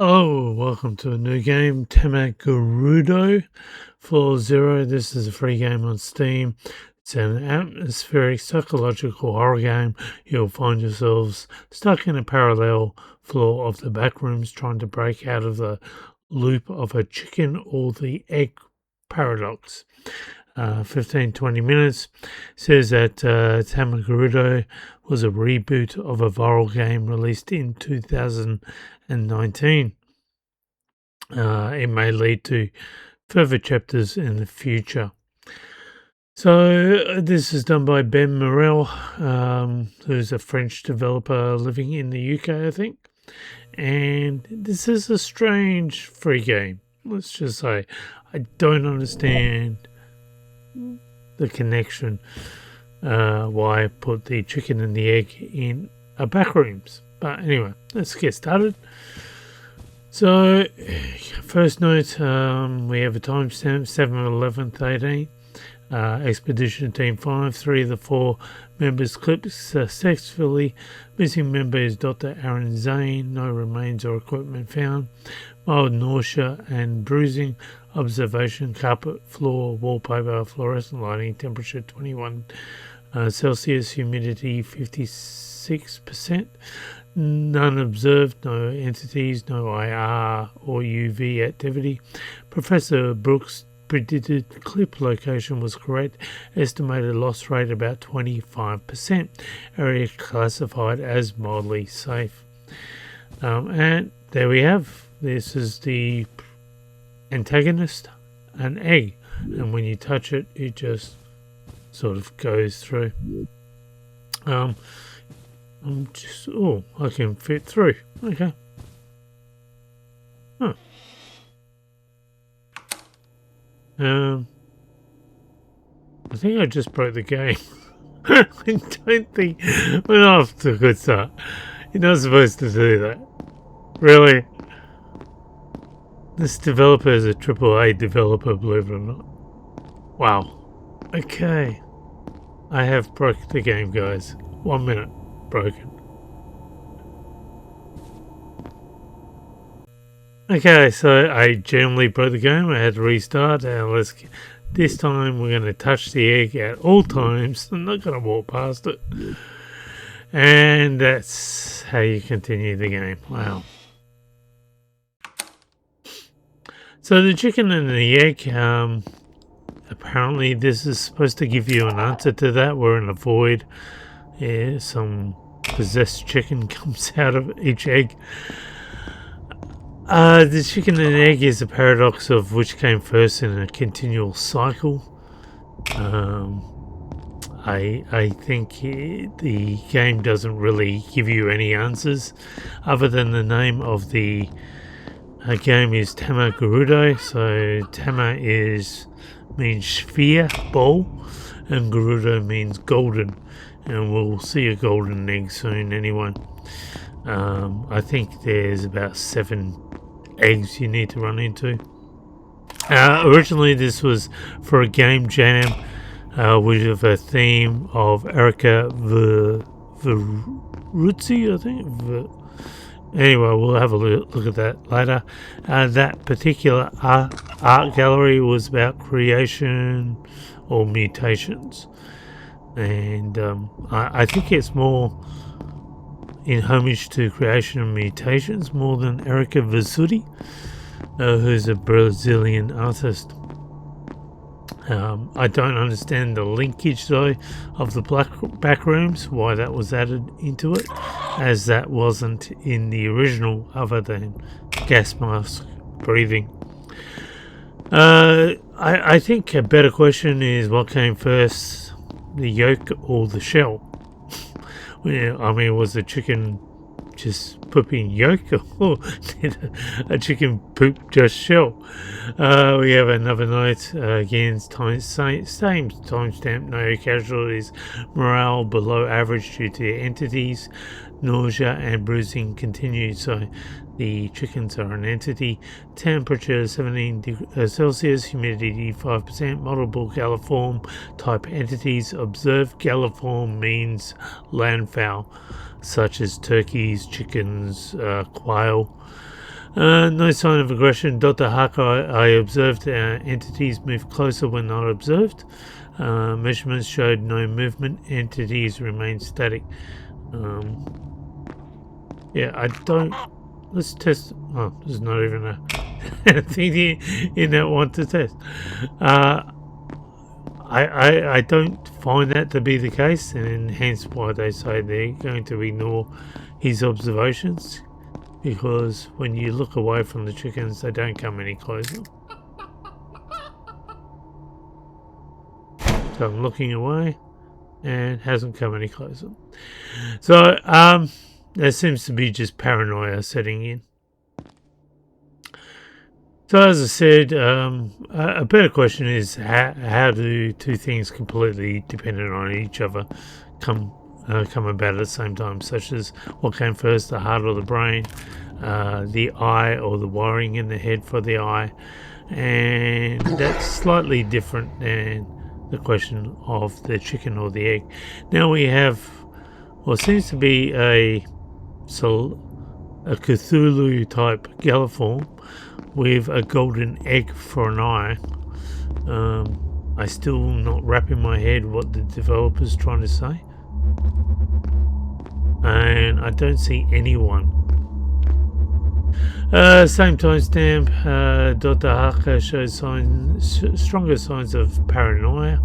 Oh, welcome to a new game, Tamagarudo for Zero. This is a free game on Steam. It's an atmospheric psychological horror game. You'll find yourselves stuck in a parallel floor of the back rooms trying to break out of the loop of a chicken or the egg paradox. 15-20 minutes. Says that Tamagarudo was a reboot of a viral game released in 2019. It may lead to further chapters in the future. So this is done by Ben Morelle, who's a French developer living in the UK, I think. And this is a strange free game. Let's just say I don't understand the connection, why I put the chicken and the egg in a back rooms. But anyway, let's get started. So, first note, we have a timestamp, 7/11/18. Expedition Team 5, 3 of the 4 members clipped successfully. Missing member is Dr. Aaron Zane. No remains or equipment found. Mild nausea and bruising. Observation, carpet, floor, wallpaper, fluorescent lighting, temperature 21 Celsius, humidity 56%. None observed, no entities, no IR or UV activity. Professor Brooks predicted clip location was correct. Estimated loss rate about 25%. Area classified as mildly safe. And there we have. This is the antagonist, an egg. And when you touch it, it just sort of goes through. I can fit through. Okay. Huh. I think I just broke the game. I don't think we're off to a good start. You're not supposed to do that. Really? This developer is a AAA developer, believe it or not. Wow. Okay. I have broke the game, guys. 1 minute. Broken. Okay, so I generally broke the game. I had to restart. This time we're going to touch the egg at all times. I'm not going to walk past it. And that's how you continue the game. Wow. So the chicken and the egg, apparently this is supposed to give you an answer to that. We're in a void. Yeah, some possessed chicken comes out of each egg. The chicken and egg is a paradox of which came first in a continual cycle. I think the game doesn't really give you any answers other than the name of the game is Tamagarudo. So Tama means sphere, bowl, and Garudo means golden. And we'll see a golden egg soon anyway. I think there's about 7 eggs you need to run into. Originally this was for a game jam with a theme of Erika Verzutti, I think. Anyway, we'll have a look at that later. That particular art gallery was about creation or mutations. And I think it's more in homage to creation and mutations more than Erika Verzutti, who's a Brazilian artist. I don't understand the linkage though of the back rooms, why that was added into it, as that wasn't in the original other than gas mask breathing. I think a better question is what came first, the yolk or the shell? I mean, was the chicken just pooping yolk, or did a chicken poop just shell? We have another note, again, same timestamp, no casualties, morale below average due to entities, nausea and bruising continued, so the chickens are an entity. Temperature 17 Celsius, humidity 5%, multiple galliform type entities observed. Galliform means landfowl, such as turkeys, chickens, quail. No sign of aggression. Dr. Harker, I observed entities move closer when not observed. Measurements showed no movement. Entities remain static. Yeah, I don't... Let's test... Oh, there's not even a thing in that one to test. I don't find that to be the case, and hence why they say they're going to ignore his observations, because when you look away from the chickens, they don't come any closer. So I'm looking away, and hasn't come any closer. So there seems to be just paranoia setting in. So as I said, a better question is how do two things completely dependent on each other come about at the same time, such as what came first, the heart or the brain, the eye or the wiring in the head for the eye, and that's slightly different than the question of the chicken or the egg. Now we have what seems to be a Cthulhu type Galliform with a golden egg for an eye. I still not wrap in my head what the developer's trying to say, and I don't see anyone. Same timestamp. Dr. Harker shows stronger signs of paranoia.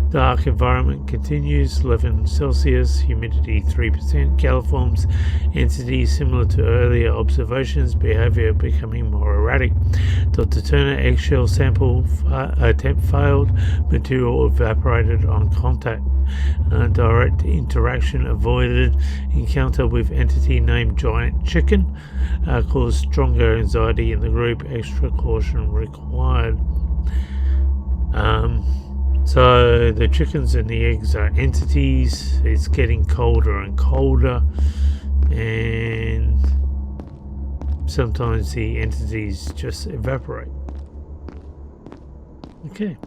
Dark environment continues. 11 Celsius, humidity 3%. Galliforms entity similar to earlier observations. Behavior becoming more erratic. Dr. Turner eggshell sample attempt failed. Material evaporated on contact. Direct interaction avoided. Encounter with entity named Giant Chicken caused stronger anxiety in the group. Extra caution required. So the chickens and the eggs are entities. It's getting colder and colder, and sometimes the entities just evaporate. Okay.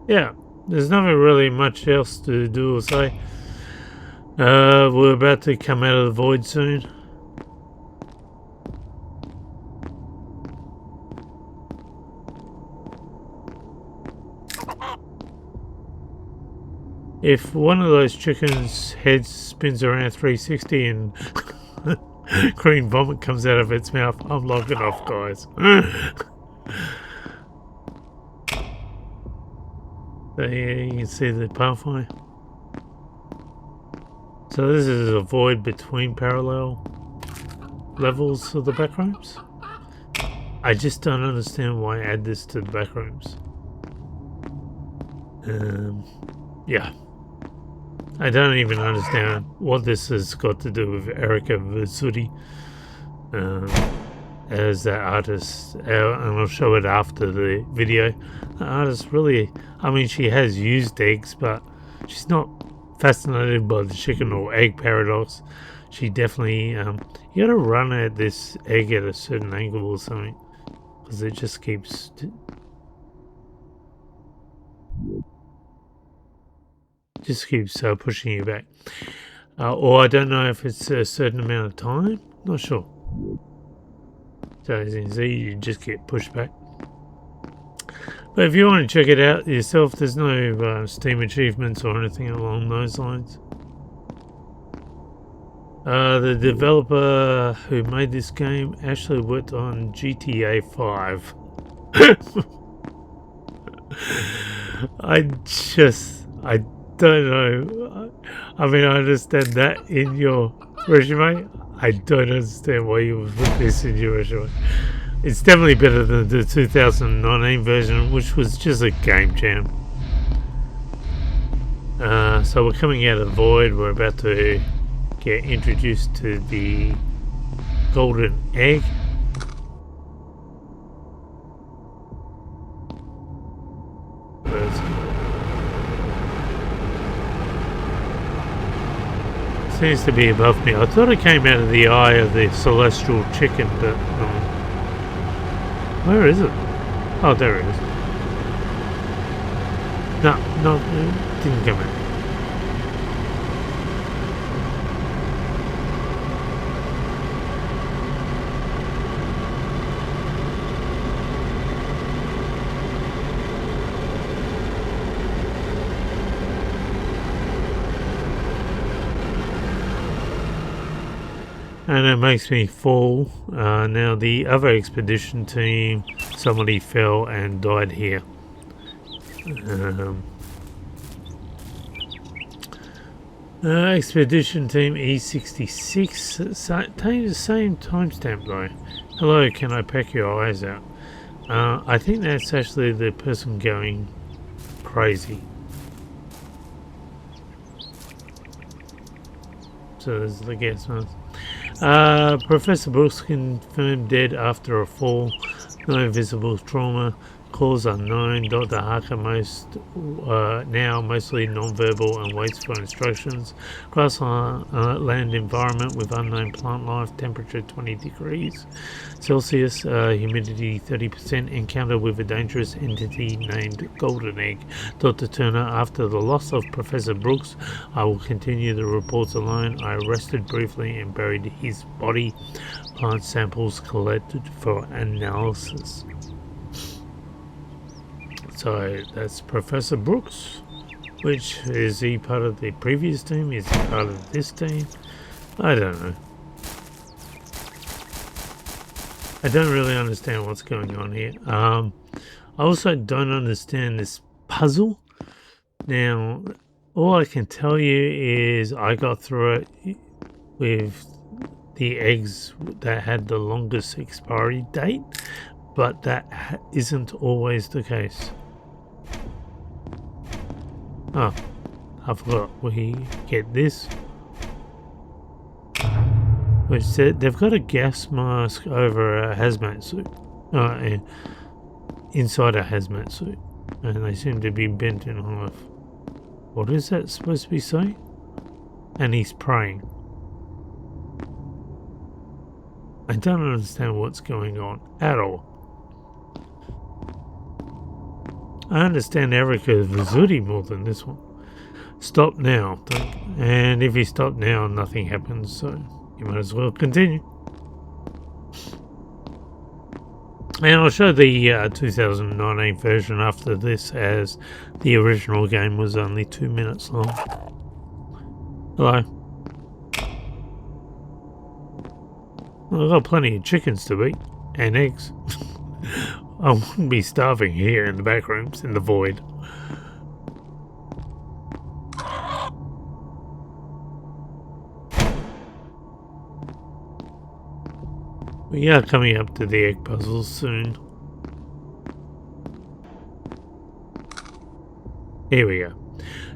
Yeah, there's nothing really much else to do or say. We're about to come out of the void soon. If one of those chickens' heads spins around 360 and green vomit comes out of its mouth, I'm logging off, guys. So here you can see the pathway. So this is a void between parallel levels of the backrooms. I just don't understand why I add this to the backrooms. Yeah. I don't even understand what this has got to do with Erika Verzutti as that artist, and I'll show it after the video. The artist really, I mean, she has used eggs, but she's not fascinated by the chicken or egg paradox. She definitely, you gotta run at this egg at a certain angle or something, because it just keeps pushing you back. Or I don't know if it's a certain amount of time, not sure. So as you can see, you just get pushed back. But if you want to check it out yourself, there's no Steam achievements or anything along those lines. The developer who made this game actually worked on GTA 5. I don't know. I mean, I understand that in your resume. I don't understand why you would put this in your resume. It's definitely better than the 2019 version, which was just a game jam. So we're coming out of the void. We're about to get introduced to the golden egg. Seems to be above me. I thought it came out of the eye of the celestial chicken, but where is it? Oh, there it is. No, it didn't come out. And it makes me fall. Now the other expedition team, somebody fell and died here. Expedition team E66, same timestamp though. Hello, can I peck your eyes out? I think that's actually the person going crazy. So there's the gas mask. Professor Brooks confirmed dead after a fall. No visible trauma. Cause unknown. Dr. Harker now mostly non-verbal and waits for instructions. Grassland environment with unknown plant life. Temperature 20 degrees Celsius. Humidity 30%. Encounter with a dangerous entity named Golden Egg. Dr. Turner, after the loss of Professor Brooks, I will continue the reports alone. I rested briefly and buried his body. Plant samples collected for analysis. So that's Professor Brooks. Which is he part of the previous team? Is he part of this team? I don't know. I don't really understand what's going on here. I also don't understand this puzzle. Now, all I can tell you is I got through it with the eggs that had the longest expiry date, but that isn't always the case. Oh, I forgot. We get this. Which said they've got a gas mask over a hazmat suit. Inside a hazmat suit. And they seem to be bent in half. What is that supposed to be saying? And he's praying. I don't understand what's going on at all. I understand Erika Verzutti more than this one. Stop now. And if you stop now, nothing happens, so you might as well continue. And I'll show the 2019 version after this, as the original game was only 2 minutes long. Hello. Well, I've got plenty of chickens to eat, and eggs. I wouldn't be starving here in the back rooms, in the void. We are coming up to the egg puzzles soon. Here we go.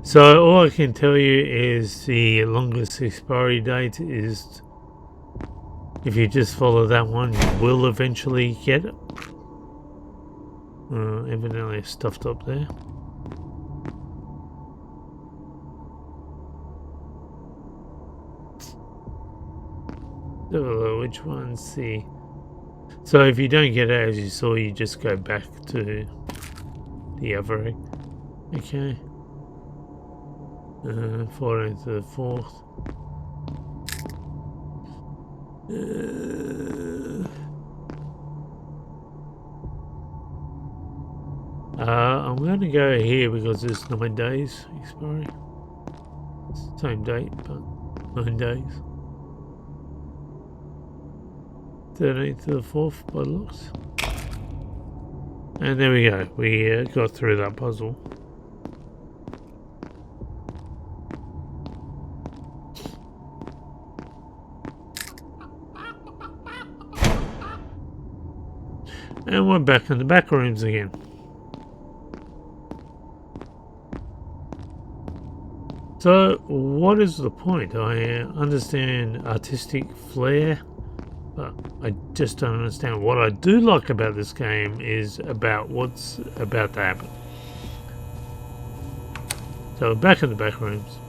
So all I can tell you is the longest expiry date is, if you just follow that one, you will eventually get it. Evidently stuffed up there. Which one's the... So if you don't get it as you saw, you just go back to the other egg. Okay. 4 into the 4th. I'm going to go here because it's 9 days expiry. Same date, but 9 days. 13th to the 4th by looks. And there we go. We got through that puzzle. And we're back in the back rooms again. So, what is the point? I understand artistic flair, but I just don't understand. What I do like about this game is about what's about to happen. So, we're back in the back rooms.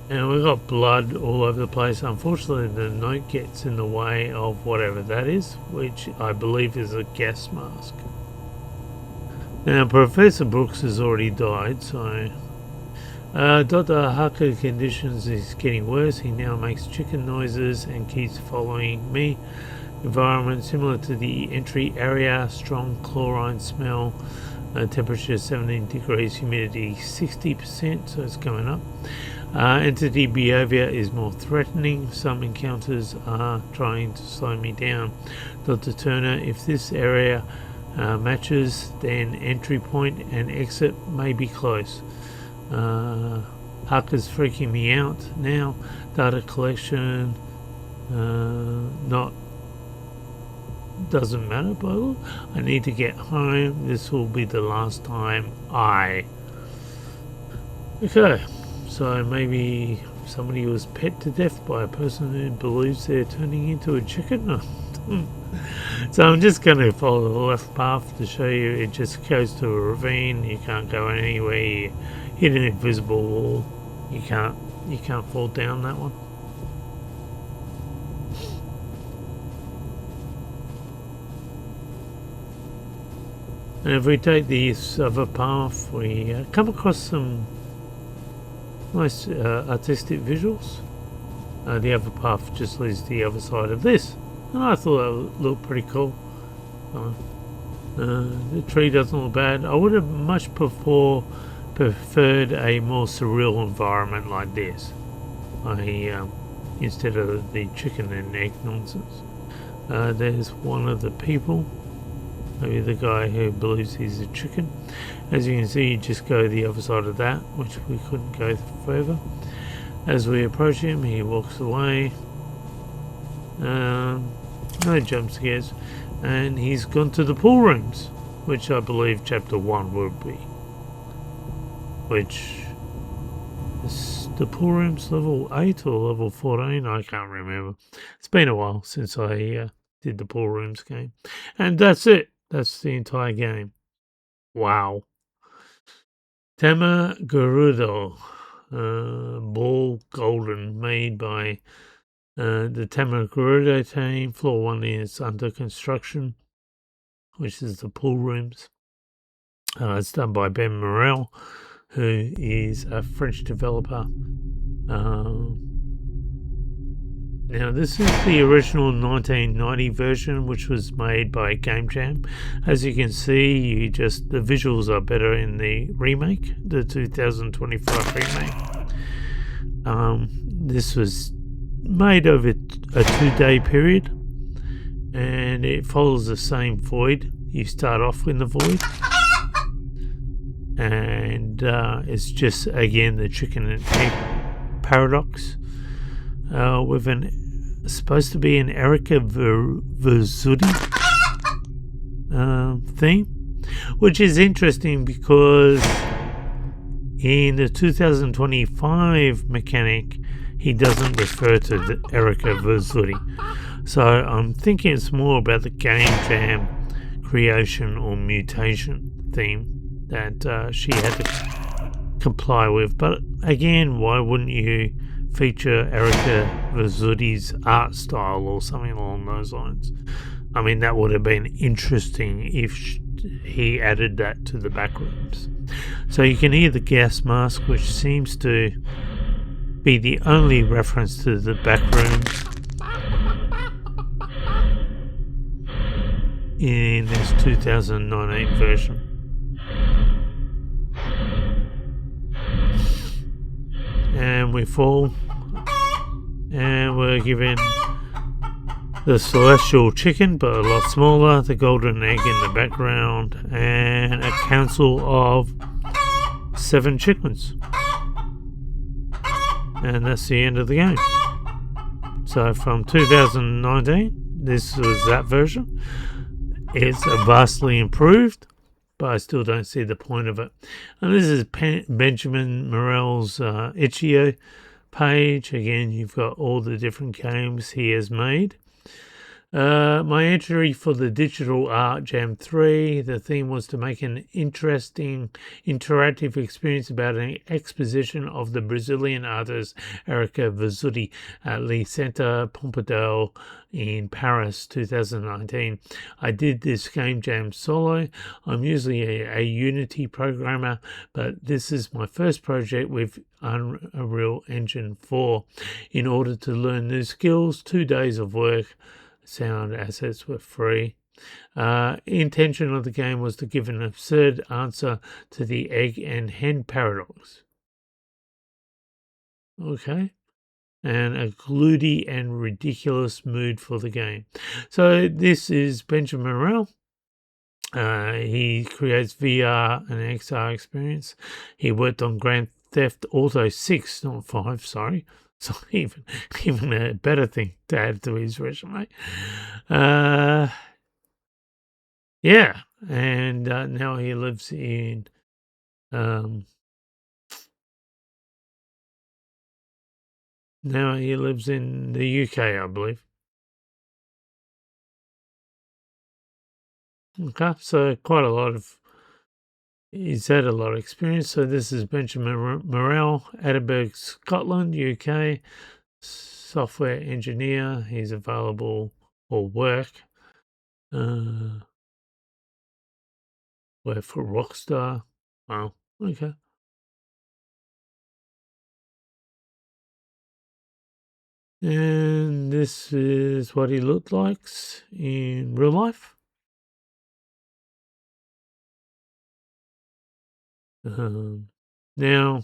And we've got blood all over the place. Unfortunately, the note gets in the way of whatever that is, which I believe is a gas mask. Now, Professor Brooks has already died, so... Dr. Harker conditions is getting worse. He now makes chicken noises and keeps following me. Environment similar to the entry area. Strong chlorine smell. Temperature 17 degrees. Humidity 60%, so it's going up. Entity behavior is more threatening. Some encounters are trying to slow me down. Dr. Turner, if this area matches, then entry point and exit may be close. Huck is freaking me out now. Data collection, not doesn't matter, but I need to get home. This will be the last time Okay, so maybe somebody was pet to death by a person who believes they're turning into a chicken. So I'm just going to follow the left path to show you. It just goes to a ravine. You can't go anywhere. You hit an invisible wall. You can't fall down that one. And if we take this other path, we come across some nice artistic visuals. The other path just leads to the other side of this, and I thought that looked pretty cool. The tree doesn't look bad. I would have much preferred a more surreal environment like this. Instead of the chicken and egg nonsense. There's one of the people. Maybe the guy who believes he's a chicken. As you can see, you just go the other side of that, which we couldn't go further. As we approach him, he walks away. No jump scares. And he's gone to the pool rooms, which I believe chapter 1 would be. Which is the pool rooms level 8 or level 14? I can't remember. It's been a while since I did the pool rooms game. And that's it. That's the entire game. Wow. Tamagarudo. Ball Golden, made by the Tamagarudo team. Floor 1 is under construction, which is the pool rooms. It's done by Ben Morelle, who is a French developer. Now, this is the original 1990 version, which was made by Game Jam. As you can see, the visuals are better in the remake, the 2025 remake. This was made over a 2-day period, and it follows the same void. You start off in the void, and it's just again the chicken and egg paradox. With supposed to be an Erika Verzutti theme, which is interesting because in the 2025 mechanic, he doesn't refer to the Erika Verzutti. So I'm thinking it's more about the Game Jam creation or mutation theme that she had to comply with. But again, why wouldn't you feature Erika Verzutti's art style or something along those lines? I mean, that would have been interesting if he added that to the backrooms. So you can hear the gas mask, which seems to be the only reference to the backrooms in this 2019 version. And we fall, and we're given the celestial chicken, but a lot smaller, the golden egg in the background, and a council of 7 chickens. And that's the end of the game. So from 2019, this was that version. It's vastly improved, but I still don't see the point of it. And this is Benjamin Morelle's itch.io page. Again, you've got all the different games he has made. My entry for the Digital Art Jam 3, the theme was to make an interesting interactive experience about an exposition of the Brazilian artist Erika Verzutti at Le Centre Pompidou in Paris 2019. I did this game jam solo. I'm usually a Unity programmer, but this is my first project with Unreal Engine 4. In order to learn new skills, 2 days of work. Sound assets were free. Intention of the game was to give an absurd answer to the egg and hen paradox. Okay. And a gloomy and ridiculous mood for the game. So this is Benjamin Morelle. He creates VR and XR experience. He worked on Grand Theft Auto 6, not 5, sorry. So even a better thing to add to his resume. Yeah, and now he lives in the UK, I believe. Okay, so quite a lot of he's had a lot of experience. So this is Benjamin Morelle, Edinburgh, Scotland, UK, software engineer. He's available for work. Work for Rockstar. Wow. Okay. And this is what he looked like in real life. Now,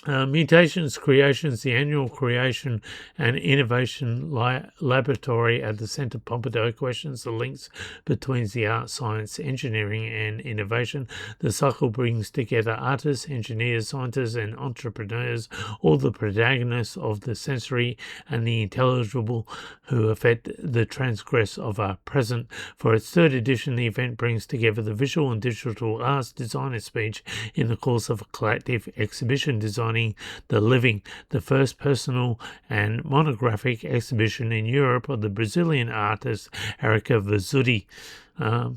Mutations Creations, the annual creation and innovation laboratory at the Centre Pompidou, questions the links between the art, science, engineering, and innovation. The cycle brings together artists, engineers, scientists, and entrepreneurs, all the protagonists of the sensory and the intelligible who affect the transgress of our present. For its third edition, the event brings together the visual and digital arts, design, and speech in the course of a collective exhibition designing the living, the first personal and monographic exhibition in Europe of the Brazilian artist Erika Verzutti.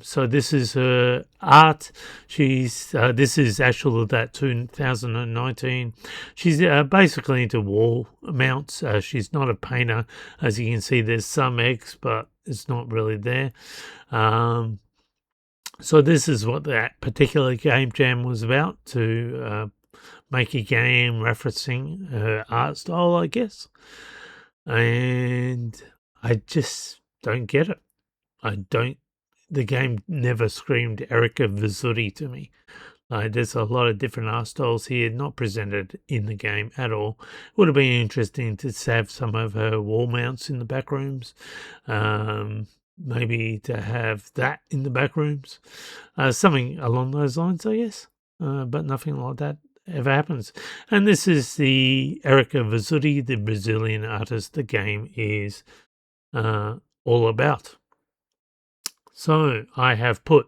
So this is her art. She's this is actually that 2019. She's basically into wall mounts. She's not a painter, as you can see. There's some eggs, but it's not really there. So this is what that particular game jam was about, to make a game referencing her art style, I guess. And I just don't get it. The game never screamed Erika Verzutti to me. There's a lot of different art styles here, not presented in the game at all. Would have been interesting to have some of her wall mounts in the back rooms. Maybe to have that in the back rooms. Something along those lines, I guess. But nothing like that ever happens. And this is the Erika Verzutti, the Brazilian artist the game is all about. So I have put,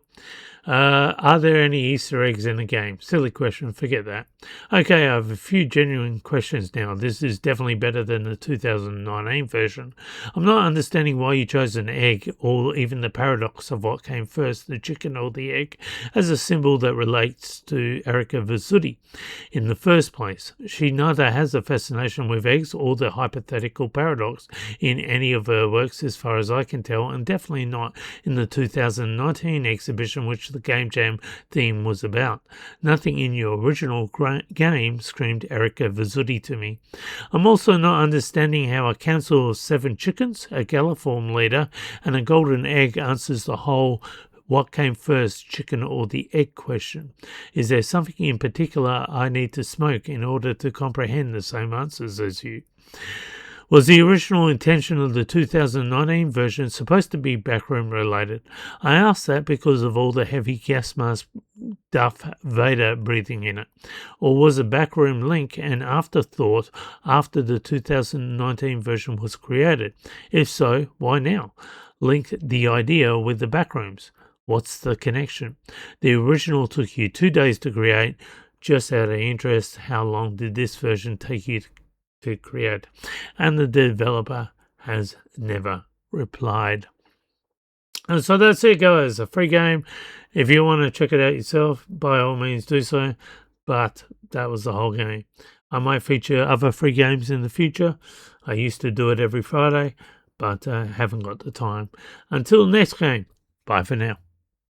are there any Easter eggs in the game? Silly question, forget that. Okay, I have a few genuine questions now. This is definitely better than the 2019 version. I'm not understanding why you chose an egg, or even the paradox of what came first, the chicken or the egg, as a symbol that relates to Erika Verzutti in the first place. She neither has a fascination with eggs or the hypothetical paradox in any of her works, as far as I can tell, and definitely not in the 2019 exhibition, which the Game Jam theme was about. Nothing in your original game screamed Erika Verzutti to me. I'm also not understanding how a council of 7 chickens, a galliform leader, and a golden egg answers the whole what came first, chicken or the egg question. Is there something in particular I need to smoke in order to comprehend the same answers as you? Was the original intention of the 2019 version supposed to be backroom related? I ask that because of all the heavy gas mask Darth Vader breathing in it. Or was a backroom link an afterthought after the 2019 version was created? If so, why now? Link the idea with the backrooms. What's the connection? The original took you 2 days to create. Just out of interest, how long did this version take you to create? And the developer has never replied. And so that's it, guys. A free game. If you want to check it out yourself, by all means do so. But that was the whole game. I might feature other free games in the future. I used to do it every Friday, but haven't got the time. Until next game, bye for now.